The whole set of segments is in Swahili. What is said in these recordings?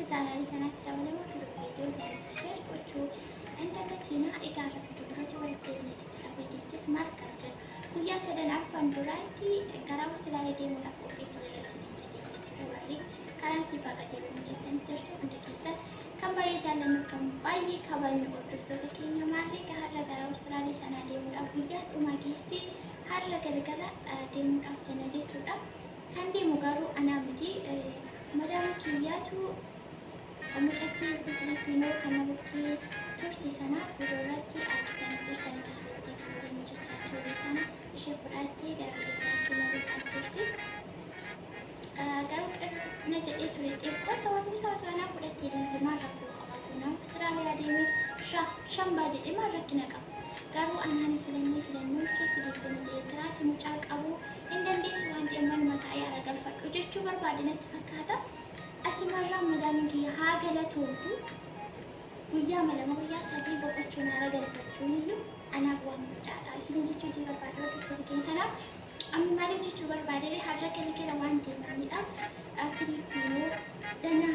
channel kanatti dabalama akkasumas viidiyoo share gochuu intarneetiina egaarra fuulduraatti walitti deemneeti jira. Viidiyochis maal kan jedhu guyyaa sadan arfan duraatti gara awustiraaliyaa deemuudhaaf qopheetti jirreessanii jedhee warri karaan siifaa qajeeluu jettanii jirtu hunda keessan kan baay'ee jaallannu kan baay'ee kabajnu hordoftoota keenya maarree har'a gara awustiraaliyaa sanaa deemuudhaaf guyyaa dhumaa geessee har'a galgala deemuudhaaf jenna jechuudha. Kan deemu garuu anaa miti madama kiyyaatu mucattii Filipiinoo kana bukkee turte sana fuulduratti argitanii jirtanii jaallattii kan deemu jechaa ture sana ishee fudhattee gara eegaatti maluudhaaf turte. Garuu qirna jedhee ture xiqqoo sababni isaa otoo anaa fudhattee deemte maal rakkoo qabaatu nama Awustiraaliyaa deemee shambaa jedhee maal rakkina qaba. Garuu anaan filannoo kee Filipiinii jiraate mucaa qabu hin dandeessu waan ta'eef manuma taa'ee haara galfadhu jechuu barbaade natti fakkaata. Asumarraa madaamin kiyya haa galatoomtu guyyaa malama guyyaa sadii boqochuun haara galfachuun iyyuu anaaf waan guddaadha. Isin jechuutii barbaade hordoftoota keenya kanaaf amma maaliif jechuu barbaade har'a galgala waan deemanidha. Filipiinoo zana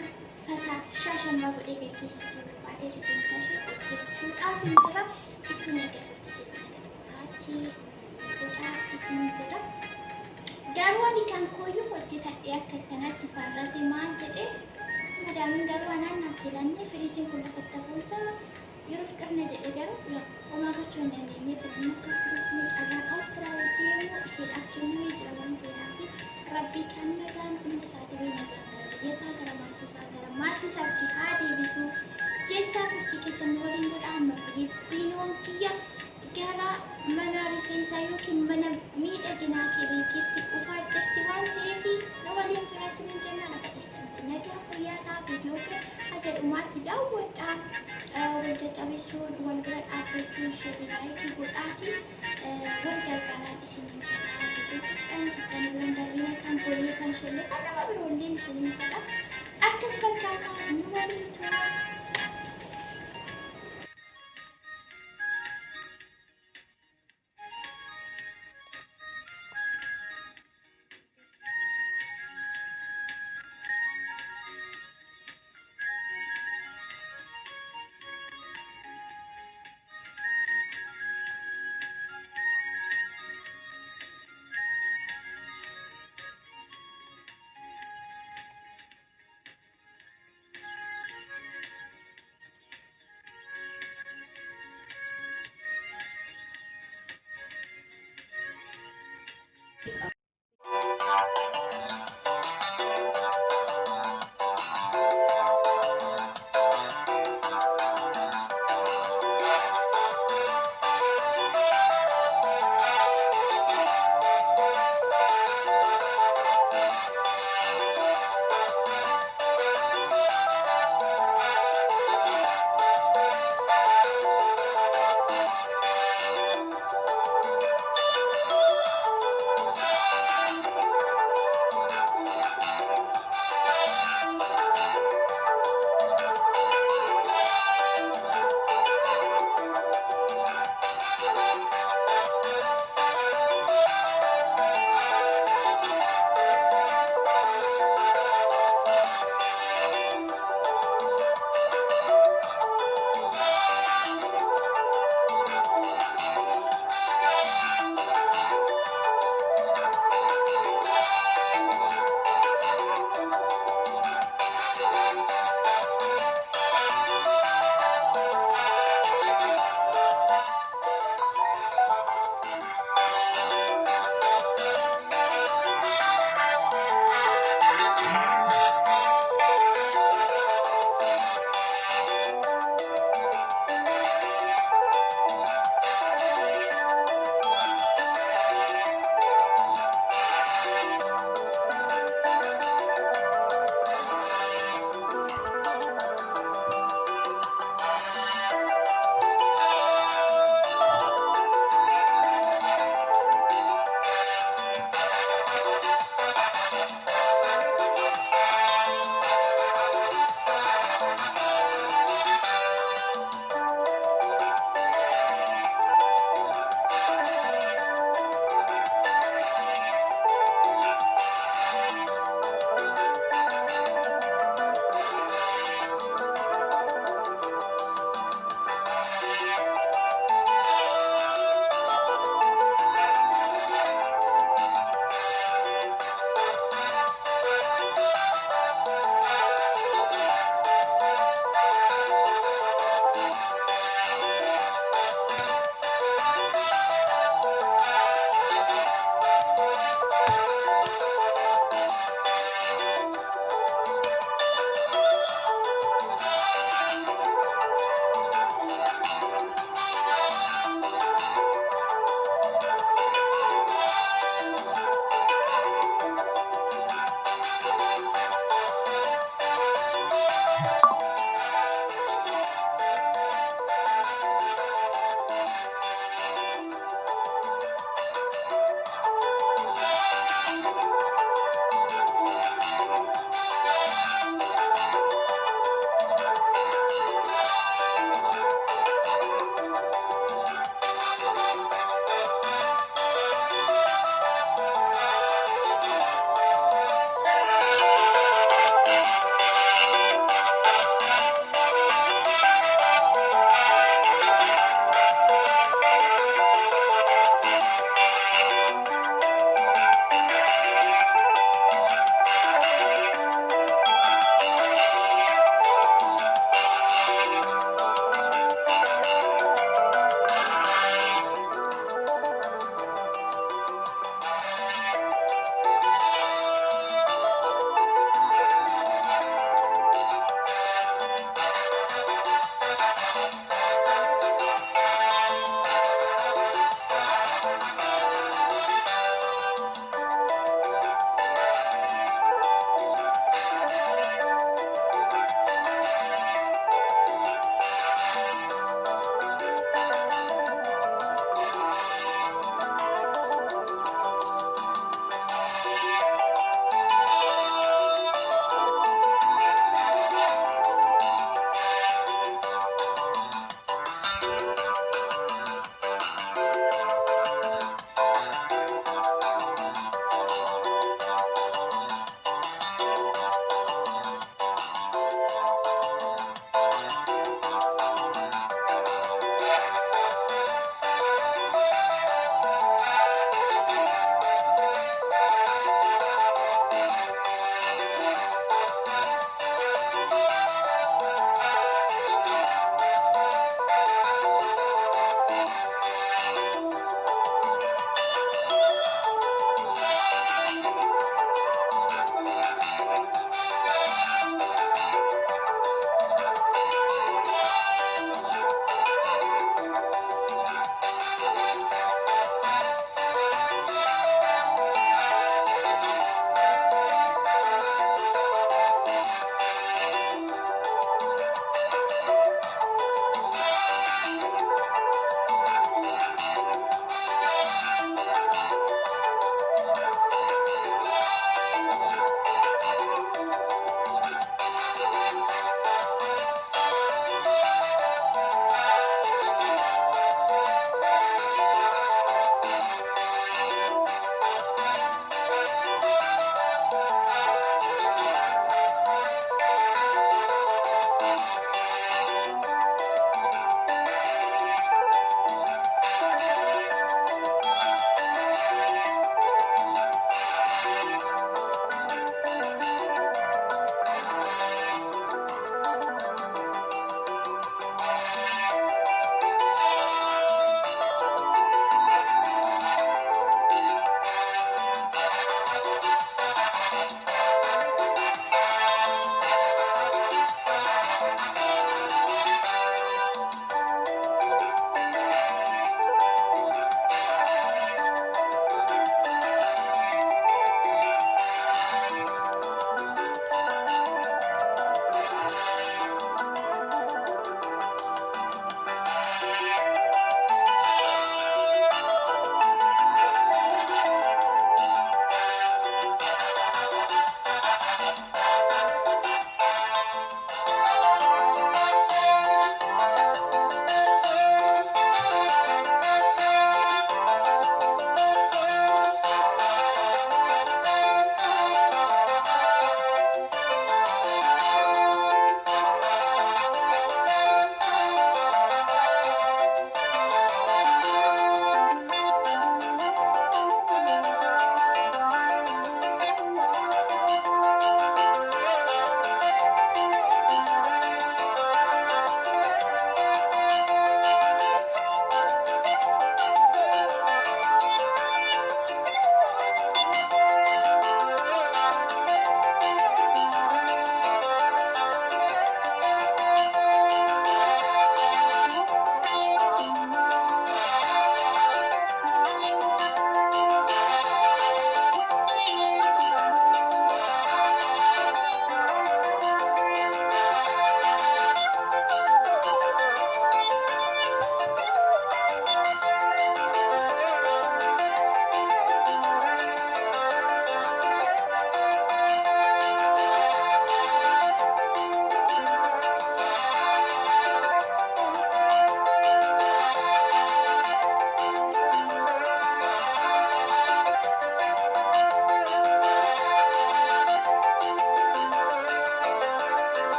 fataa shaashambaa godhee gaggeessituu barbaade rifeensa ishee hojjechuudhaaf ni jira. Isin eeggatuuf keessatti xuraatti godhaa isin jedha. Garuu ani kan kooyyuu hojjetadhee akka kanatti farrasee maal jedhee madaamin garuu anaan naaf filannee firiisiin kun lafatta fuusaa yeroo qirna jedhee garuu homaa gochuu hin dandeenye filannoo akka Filipiinii carraan Awustiraaliyaa deemuu isheedhaaf kennamee jira waan ta'eef rabbii kan nagaan hunda isaatii biyya nagaan biyya isaa gara maasii isaatti haa deebisuu jechaa turtii keessan waliin godha. Amma Filipiinoon kiyya gara mana rifeensaa yookiin mana miidhaginaa keetti dhufaa jirti waan ta'eef nu waliin tura isiniin jenna. Lafa jirtanitti nagaa fayyaa isaa viidiyoo kee haga dhumaatti daawwadhaa. Wal jajjabeessuun wal bira dhaabbachuun ishee laayikii godhaati wal gargaaraan isiniin jedha. Tuttan wal darbina kan golee kan shellee kan nama biroolleen isiniin jedha. Akkas fakkaataa nu waliin tura.